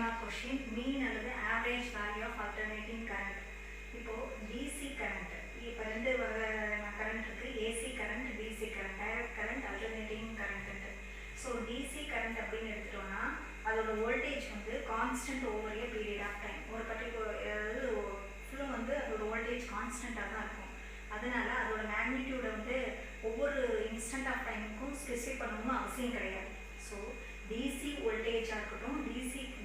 mark question mean அல்லது average value of alternating current. இப்போ DC current இப்போ ரெண்டு current இருக்கு, AC current, DC current, direct current, alternating current. So DC current அப்படின்னு எடுத்துட்டோம்னா அதோட வோல்டேஜ் வந்து constant over a period of time. ஒரு பர்டிகுலர் ஃபுல்லும் வந்து அதோட வோல்டேஜ் கான்ஸ்டண்ட்டாக தான் இருக்கும். அதனால அதோட மேக்னிடியூடை வந்து ஒவ்வொரு இன்ஸ்டன்ட் ஆஃப் டைமுக்கும் ஸ்பெசிஃபை பண்ணணும்னு அவசியம் கிடையாது. ஸோ டிசி வோல்டேஜாக இருக்கட்டும்,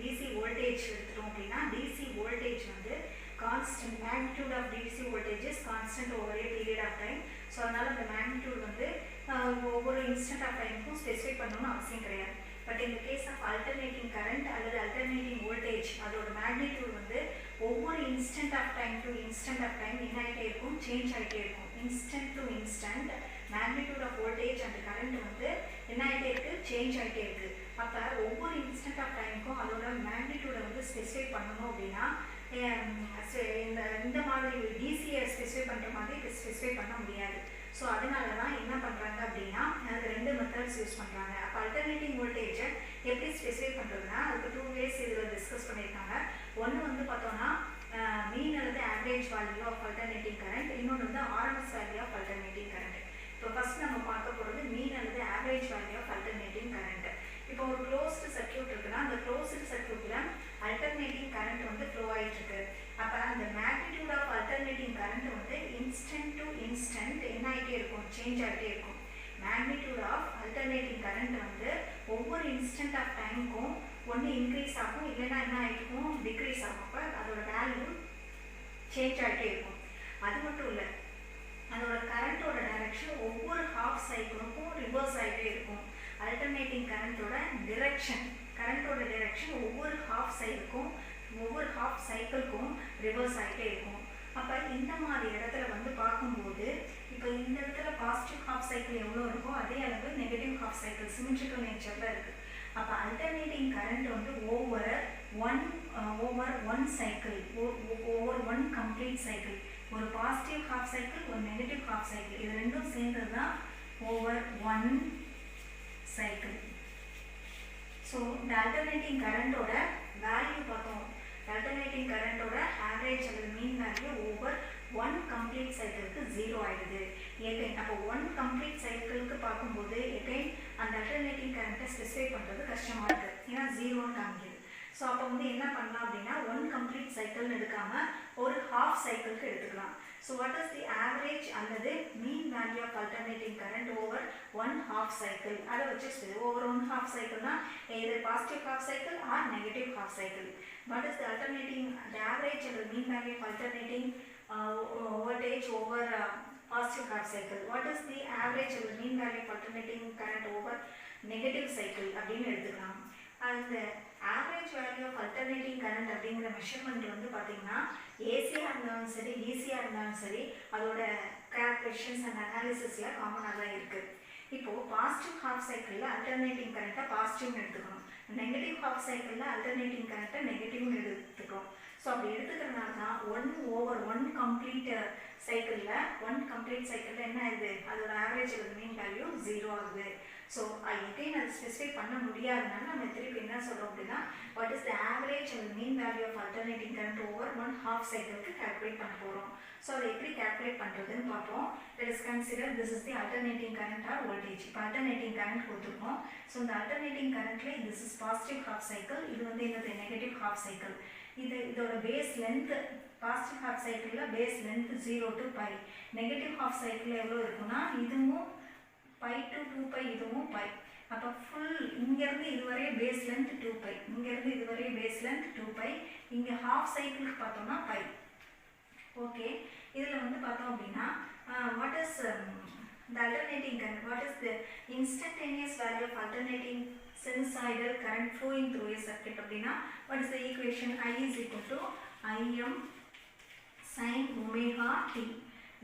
டிசி வோல்டேஜ் எடுத்துட்டோம் அப்படின்னா டிசி வோல்டேஜ் வந்து constant, magnitude of DC voltage is constant over a period of time. So அதனால் அந்த மேக்னிடியூட் வந்து ஒவ்வொரு இன்ஸ்டன்ட் ஆஃப் டைமுக்கும் ஸ்பெசிஃபை பண்ணணும்னு அவசியம் கிடையாது. பட் இந்த கேஸ் ஆஃப் அல்டர்னேட்டிங் கரண்ட் அல்லது அல்டர்னேட்டிங் வோல்டேஜ் அதோட மேக்னிடியூட் வந்து ஒவ்வொரு instant of time to instant of time என்ன ஆகிட்டே இருக்கும், சேஞ்ச் ஆகிட்டே இருக்கும். Instant to instant magnitude of voltage and current வந்து என்ன ஆகிட்டே இருக்குது, சேஞ்ச் ஆகிட்டே இருக்குது. அப்போ ஒவ்வொரு இன்ஸ்டன்ட் ஆஃப் டைமுக்கும் அதோட மேக்னிடியூடை வந்து ஸ்பெசிஃபை பண்ணணும் அப்படின்னா இந்த மாதிரி டிசியை ஸ்பெசிஃபை பண்ணுற மாதிரி ஸ்பெசிஃபை பண்ண முடியாது. ஸோ அதனால தான் என்ன பண்ணுறாங்க அப்படின்னா அதுக்கு ரெண்டு மெத்தட்ஸ் யூஸ் பண்ணுறாங்க. அப்போ அல்டர்னேட்டிங் வோல்டேஜை எப்படி ஸ்பெசிஃபை பண்ணுறதுனா அதுக்கு 2 ways இதில் டிஸ்கஸ் பண்ணியிருக்காங்க. ஒன்று வந்து பார்த்தோன்னா மீன் அல்லது average value of alternating current, இன்னொன்று வந்து RMS value of alternating current. இப்போ ஃபஸ்ட் நம்ம பார்க்க போகிறது மீன் அல்லது average value of alternating current. இப்போ ஒரு க்ளோஸ்டு சர்க்யூட் இருக்குன்னா அந்த க்ளோஸ்டு சர்க்யூட்டில் அல்டர்னேட்டிங் கரண்ட் வந்து ஃப்ளோ ஆகிட்டு இருக்கு. அப்போ அந்த மேக்னிடியூட் ஆஃப் அல்டர்னேட்டிங் கரண்ட் வந்து இன்ஸ்டன்ட் டு இன்ஸ்டன்ட் என்ன ஆகிட்டே இருக்கும், சேஞ்ச் ஆகிட்டே இருக்கும். மேக்னிடியூட் ஆஃப் அல்டர்னேட்டிங் கரண்ட் வந்து ஒவ்வொரு இன்ஸ்டன்ட் ஆஃப் டைமுக்கும் ஒன்று இன்க்ரீஸ் ஆகும், இல்லைன்னா என்ன ஆகிருக்கும், டிக்ரீஸ் ஆகும். அப்போ அதோட வேல்யூ சேஞ்ச் ஆகிட்டே இருக்கும். அது மட்டும் இல்லை, அதோட கரண்ட்டோட டைரக்ஷன் ஒவ்வொரு ஹாஃப் சைக்கிளுக்கும் ரிவர்ஸ் ஆகிட்டே இருக்கும். அல்டர்னேட்டிங் கரண்ட்டோட கரண்ட்டோட டைரக்ஷன் ஒவ்வொரு ஹாஃப் சைக்கிளுக்கும் ரிவர்ஸ் ஆகிட்டே இருக்கும். அப்போ இந்த மாதிரி இடத்துல வந்து பார்க்கும்போது இப்போ இந்த இடத்துல பாசிட்டிவ் ஹாஃப் சைக்கிள் எவ்வளோ இருக்கோ அதே அளவு நெகட்டிவ் ஹாஃப் சைக்கிள் சிமெட்ரிக்கல் நேச்சரில் இருக்குது. அப்போ அல்டர்னேட்டிங் கரண்ட் வந்து over one cycle, over one complete cycle, ஒரு பாசிட்டிவ் ஹாஃப் சைக்கிள், ஒரு நெகட்டிவ் ஹாஃப் சைக்கிள், இது ரெண்டும் சேர்ந்தது தான் ஓவர் ஒன் சைக்கிள். ஸோ இந்த அல்டர்னேட்டிங் கரண்ட்டோட வேல்யூ பார்த்தோம். அல்டர்னேட்டிங் கரண்ட்டோட ஆவரேஜ் அல்லது mean value over one complete சைக்கிளுக்கு 0 ஆகிடுது. எகைன் அப்போ ஒன் கம்ப்ளீட் சைக்கிளுக்கு பார்க்கும்போது எகைன் அந்த அல்டர்னேட்டிங் கரண்ட்டை ஸ்பெசிஃபை பண்ணுறது கஷ்டமாக இருக்குது, ஏன்னா 0ன்னு காமிக்குது. ஸோ அப்போ வந்து என்ன பண்ணலாம் அப்படின்னா ஒன் கம்ப்ளீட் சைக்கிள்னு எடுக்காமல் ஒரு ஹாஃப் சைக்கிளுக்கு எடுத்துக்கலாம். So what is the average அல்லது mean value of alternating current over one half cycle, அதை வச்சு ஓவர் ஒன் ஹாஃப் சைக்கிள்னா எது positive half cycle or negative half cycle. What is the average or mean value of alternating voltage over positive half cycle? What is the average or mean value of alternating current over negative cycle? அப்படின்னு எடுத்துக்கலாம். அந்த average value of alternating current அப்படிங்கிற measurement வந்து பார்த்தீங்கன்னா ஏசியாக இருந்தாலும் சரி டிசியாக இருந்தாலும் சரி அதோட கால்குலேஷன்ஸ் அண்ட் அனாலிசிஸில் காமனாக தான் இருக்குது. இப்போது பாசிட்டிவ் ஹாஃப் சைக்கிளில் அல்டர்னேட்டிங் கரண்ட்டை பாசிட்டிவ்னு எடுத்துக்கணும், நெகட்டிவ் ஹாஃப் சைக்கிளில் அல்டர்னேட்டிங் கரண்ட்டை நெகட்டிவ்னு எடுத்துக்கிறோம். ஸோ அப்படி எடுத்துக்கிறதுனால தான் ஒன் கம்ப்ளீட் சைக்கிளில் என்ன ஆகுது, அதோட ஆவரேஜ் மீன் வேல்யூ 0 ஆகுது. ஸோ எகைன் அதை ஸ்பெசிஃபை பண்ண முடியாதனால நம்ம திருப்பி என்ன சொல்கிறோம் அப்படின்னா what is the average mean value of alternating current over one half சைக்கிளுக்கு கால்குலேட் பண்ண போகிறோம். ஸோ அதை எப்படி கால்குலேட் பண்ணுறதுன்னு பார்ப்போம். Let us consider this is the alternating current or voltage. இப்போ அல்டர்னேட்டிங் கரண்ட் கொடுத்துருக்கோம். ஸோ இந்த அல்டர்னேட்டிங் கரண்ட்லேயே this is positive half cycle, இது வந்து என்னது நெகட்டிவ் ஹாஃப் சைக்கிள். இதோட பேஸ் லென்த் பாசிட்டிவ் ஹாஃப் சைக்கிளில் base length 0 to π, negative half சைக்கிளில் எவ்வளோ இருக்குன்னா இதுவும் π to 2π, இதுவும் π. அப்போ ஃபுல் இங்கேருந்து இதுவரை பேஸ் லென்த் 2π, இங்கேருந்து இதுவரை பேஸ் லென்த் 2π, இங்கே ஹாஃப் சைக்கிளுக்கு பார்த்தோம்னா π. ஓகே, இதில் வந்து பார்த்தோம் அப்படின்னா what is the alternating current, what is the instantaneous value of alternating sinusoidal current flowing through a circuit அப்படின்னா what is the equation? I is equal to Im sin omega t.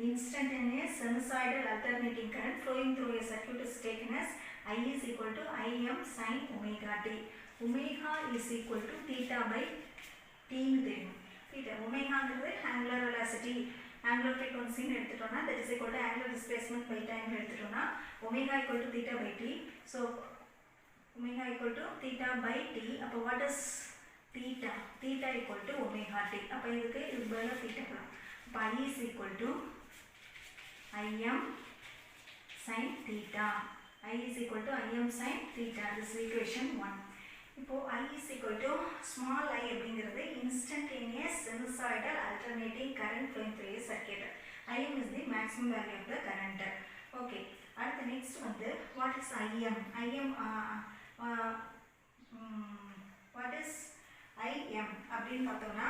Instantaneous sinusoidal alternating current flowing through a circuit is taken as I is equal to Im sin omega t. Omega is equal to theta by t னு தெரியும். theta omegaங்கிறது angular velocity, angular frequency னு எடுத்துட்டோம்னா that is equal to angular displacement by time னு எடுத்துட்டோம்னா omega equal to theta by t. So omega equal to theta by t. அப்போ what is theta equal to omega t. அப்போ இதுக்கு இது பதிலாக theta போடலாம். அப்போ I is equal to Im sin theta. I is equal to Im sin theta. This is equation 1. இப்போ I is equal to small I அப்படிங்கிறது instantaneous sinusoidal alternating current flowing through a circuit. Im is the maximum value of the current. Okay. அடுத்து next வந்து what is Im? What is Im அப்படின்னு பார்த்தோம்னா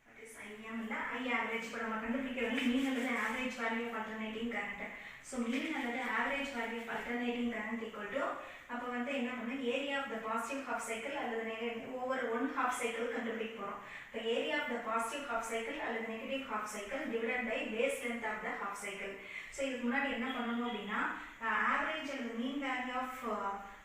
what is Im இல்ல I average இப்போ நம்ம கண்டுபிடிக்கிறது mean அல்லது average value of alternating current. So mean அல்லது average value of alternating current equal to அப்போ வந்து என்ன பண்ண area of the positive half cycle அல்லது negative over one half cycle கண்டுபிடிக்க போறோம். இப்போ area of the positive half cycle அல்லது negative half cycle divided by base length of the half cycle. So இதுக்கு முன்னாடி என்ன பண்ணணும் அப்படின்னா average அல்லது mean value of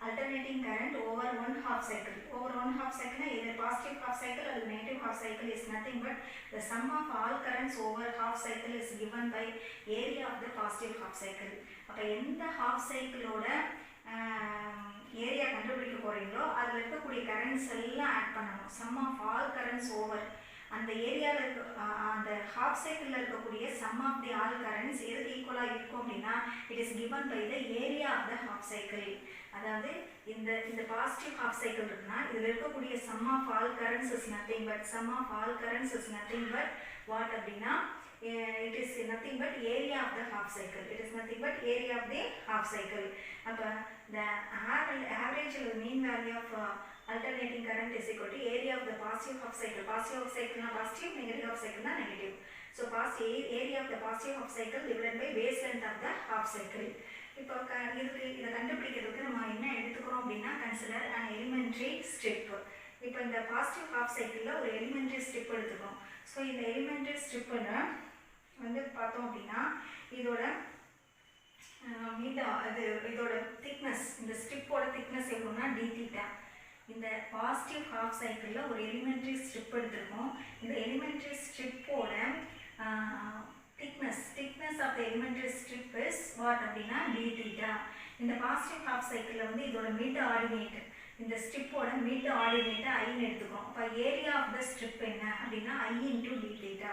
alternating current over one half cycle. Over one half cycle either positive half cycle or negative half cycle is nothing but the sum of all currents over half cycle is given by area of the positive half cycle. அப்போ எந்த half cycle ஓட area கண்டுபிடிக்க போறீங்களோ அதில் இருக்கக்கூடிய currents எல்லாம் add பண்ணணும். Sum of all currents over அந்த ஏரியாவில் இருக்க அந்த ஹாஃப் சைக்கிளில் இருக்கக்கூடிய sum of the all currents எதுக்கு ஈக்குவலாக இருக்கும் அப்படின்னா it is given by the area of the half cycle. அதாவது இந்த பாசிட்டிவ் ஹாஃப் சைக்கிள் இருக்குன்னா இதில் இருக்கக்கூடிய sum of all currents is nothing but sum of all currents is nothing but what அப்படின்னா it is nothing but area of the half cycle. It is nothing but area of the half cycle. அப்போ the average or mean value of alternating current is equal to area of the positive half cycle. Positive half cycle na positive, negative half cycle na negative. So area of the positive half cycle divided by base length of the half cycle. இப்போ இதை கண்டுபிடிக்கிறதுக்கு நம்ம என்ன எடுத்துக்கிறோம் அப்படின்னா consider an elementary strip. இப்போ இந்த positive half சைக்கிளில் ஒரு எலிமெண்ட்ரி ஸ்ட்ரிப் எடுத்துக்கோம். ஸோ இந்த எலிமெண்ட்ரி ஸ்ட்ரிப்பில் வந்து பார்த்தோம் அப்படின்னா இதோட இதோட திக்னஸ் இந்த ஸ்ட்ரிப்போட திக்னஸ் எவ்வளோன்னா டி தீட்டா. இந்த பாசிட்டிவ் ஹாஃப் சைக்கிளில் ஒரு எலிமெண்ட்ரி ஸ்ட்ரிப் எடுத்துருக்கோம். இந்த எலிமெண்ட்ரி ஸ்ட்ரிப்போட thickness of the elementary strip is what அப்படின்னா டி தீட்டா. இந்த பாசிட்டிவ் ஹாஃப் சைக்கிளில் வந்து இதோட மிட் ஆர்டினேட் இந்த ஸ்ட்ரிப்போட மிட் ஆர்டினேட்டை ஐன்னு எடுத்துக்கிறோம். இப்போ ஏரியா ஆஃப் த ஸ்ட்ரிப் என்ன அப்படின்னா I into d theta.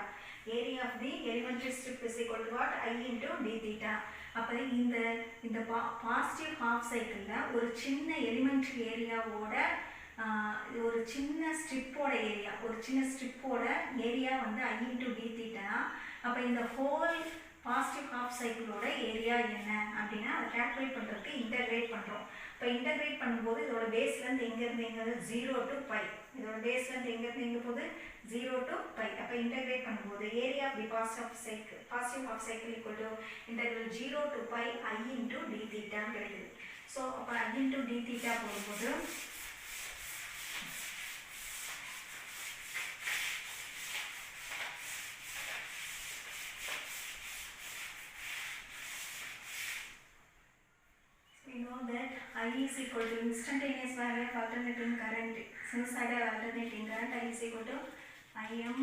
Area of the elementary strip is equal to what I into d theta. அப்போ இந்த பாசிட்டிவ் ஹாஃப் சைக்கிளில் ஒரு சின்ன எலிமெண்ட்ரி ஏரியாவோட ஒரு சின்ன ஸ்ட்ரிப்போட ஏரியா வந்து I into d theta. அப்போ இந்த ஹோல் பாசிட்டிவ் ஹாஃப் சைக்கிளோட ஏரியா என்ன அப்படின்னா அதை கால்குலேட் பண்ணுறதுக்கு இன்டகிரேட் பண்ணுறோம். இப்போ இன்டகிரேட் பண்ணும்போது இதோட பேஸ் லென்த் எங்கேருந்து எங்கே 0 to π. இதோட பேஸ் லென்த் எங்கேருந்து எங்கே போகுது 0 to π. அப்போ இன்டகிரேட் பண்ணும்போது area of the positive half cycle equal to integral 0 to π I into d theta கிடைக்குது. ஸோ அப்போ I into d theta போகும்போது we know that I is equal to instantaneous value of alternating current, sinusoidal alternating current. I is equal to Im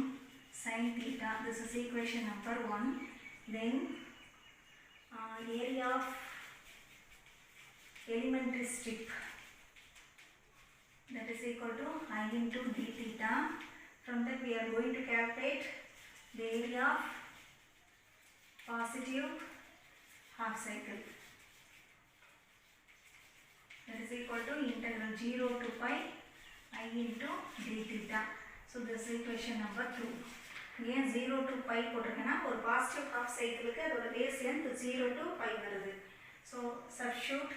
sin theta. This is equation number 1. Then area of elementary strip, that is equal to I into d theta. From that we are going to calculate the area of positive half cycle. That is equal to integral 0 to π I into d theta. So this is equation number 2. ஏன் 0 to π போட்டிருக்கேன்னா ஒரு positive half சைக்கிளுக்கு அதோட base length 0 to π வருது. So substitute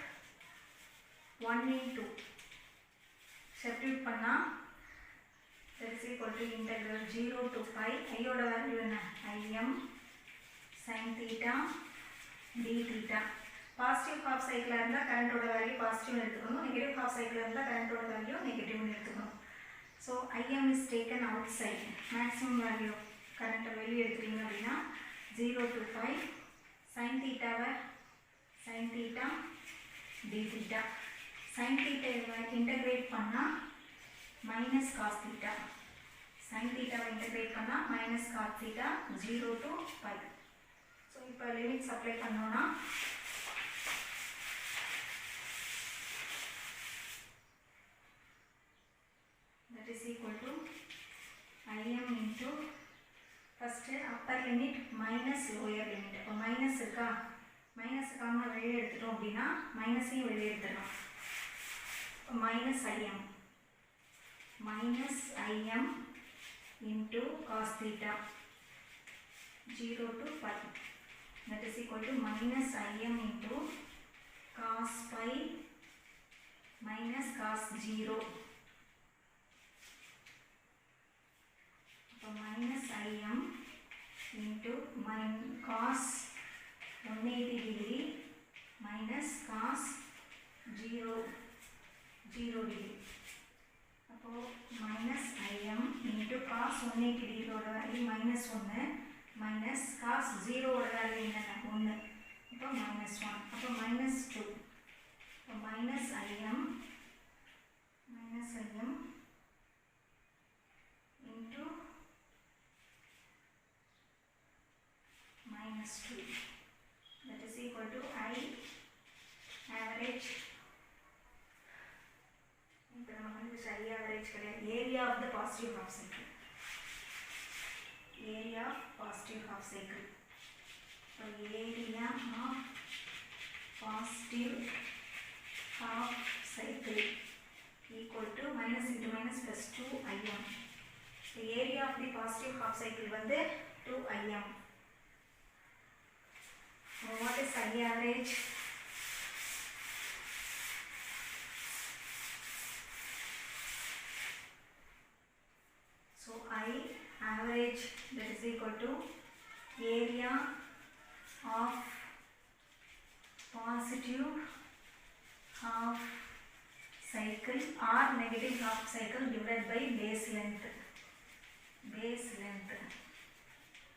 1 into substitute பண்ணால் that is equal to integral 0 to π. ஐயோட value என்ன Im sin theta d theta. Positive half சைக்கிளாக இருந்தால் கரண்ட்டோட வேல்யூ பாசிட்டிவ்னு எடுத்துக்கணும். நெகட்டிவ் ஹாஃப் சைக்கிளாக இருந்தால் கரண்ட்டோட வேல்யூ நெகட்டிவ்னு எடுத்துக்கணும். So Im is taken outside. Maximum value கரண்ட்டை வெளியே எடுத்துட்டீங்க அப்படின்னா 0 to π sin தீட்டாவை sin theta d theta. sin theta integrate பண்ணால் மைனஸ் காஸ் தீட்டா. sin thetaவை இன்டகிரேட் பண்ணால் minus cos theta 0 to π. So இப்போ லிமிட்ஸ் அப்ளை பண்ணோன்னா லிமிட் மைனஸ் லோயர் லிமிட். அப்போ மைனஸ் இருக்கா, மைனஸ் இருக்காமல் வெளியே எடுத்துட்டோம் அப்படின்னா மைனஸையும் வெளியே எடுத்துடலாம். இப்போ minus IM into cos theta 0 to pi, that is equal to minus im into cos pi minus cos 0. So minus im into cos 180 degree minus cos 0 degree. அப்போ minus im into cos 180 degree ஓட value minus 1 minus cos 0 ஓட value என்னன்னா 1. அப்போ minus 1. அப்போ minus 2. அப்போ minus im into minus 2. That is equal to I average. இப்போ நம்ம வந்து I average கிடையாது, area of the positive half cycle. Area of positive half cycle. So area of positive half cycle equal to minus into minus plus 2im. So area of the positive half cycle வந்து 2im. So what is I average? So I average, that is equal to area of positive half cycle or negative half cycle divided by base length.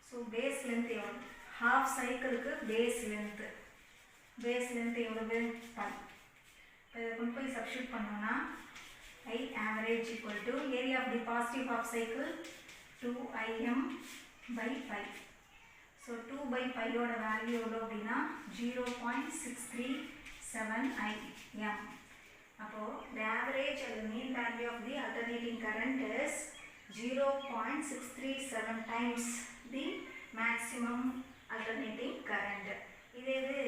So base length எவ்வளவு, half cycle க்கு base length எவ்வளவு, pi. இப்போ இதை கொண்டு போய் substitute பண்ணோம்னா I average equal to area of the positive half cycle 2im by pi. So 2 by pi ஓட value எவ்வளோ அப்படின்னா 0.637 im. அப்போ the average or the mean value of the alternating current is 0.637 times the maximum alternating current. இதே இது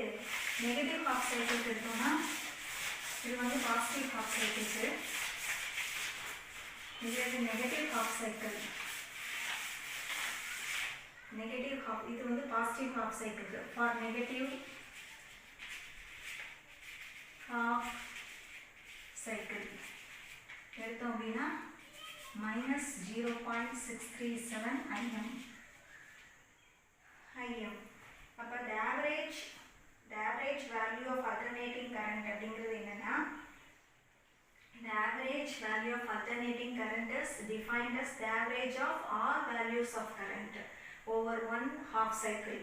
negative half cycle எடுத்தோம்னா இது வந்து positive half cycle, இது வந்து நெகட்டிவ் half cycle. இது வந்து positive half cycle. For negative half cycle எடுத்தோம் அப்படின்னா minus 0.637 im. அப்போ the average value of alternating current அப்படிங்கிறது என்னன்னா, the average value of alternating current is defined as the average of all values of current over one half cycle,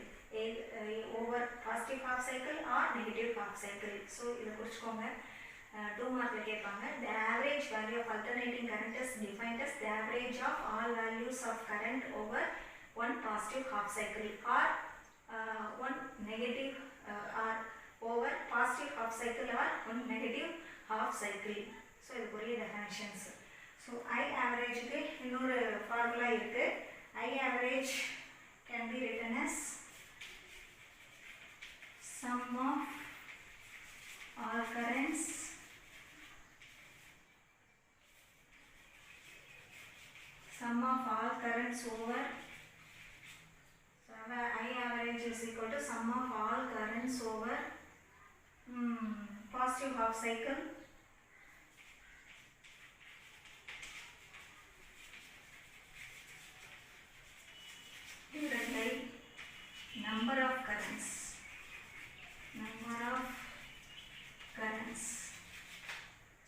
over positive half cycle or negative half cycle. So இதை குறிச்சுக்கோங்க, 2 மார்க்ல கேட்பாங்க. The average value of alternating current is defined as the average of all values of current over one positive half cycle or one negative or over positive half cycle or one negative half cycle. So இதுக்குரிய definitions. So I average க்கு இன்னொரு formula இருக்கு. I average can be written as sum of all currents over, so I average is equal to sum of all currents over positive half cycle divided by number of currents.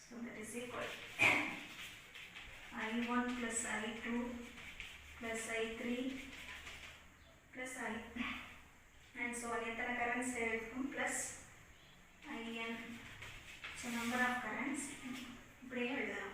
So that is equal I1 plus I2 plus I3 plus I and so on. எத்தனை currents இருக்கும் plus IN. So number of currents இப்படியே எழுதலாம்.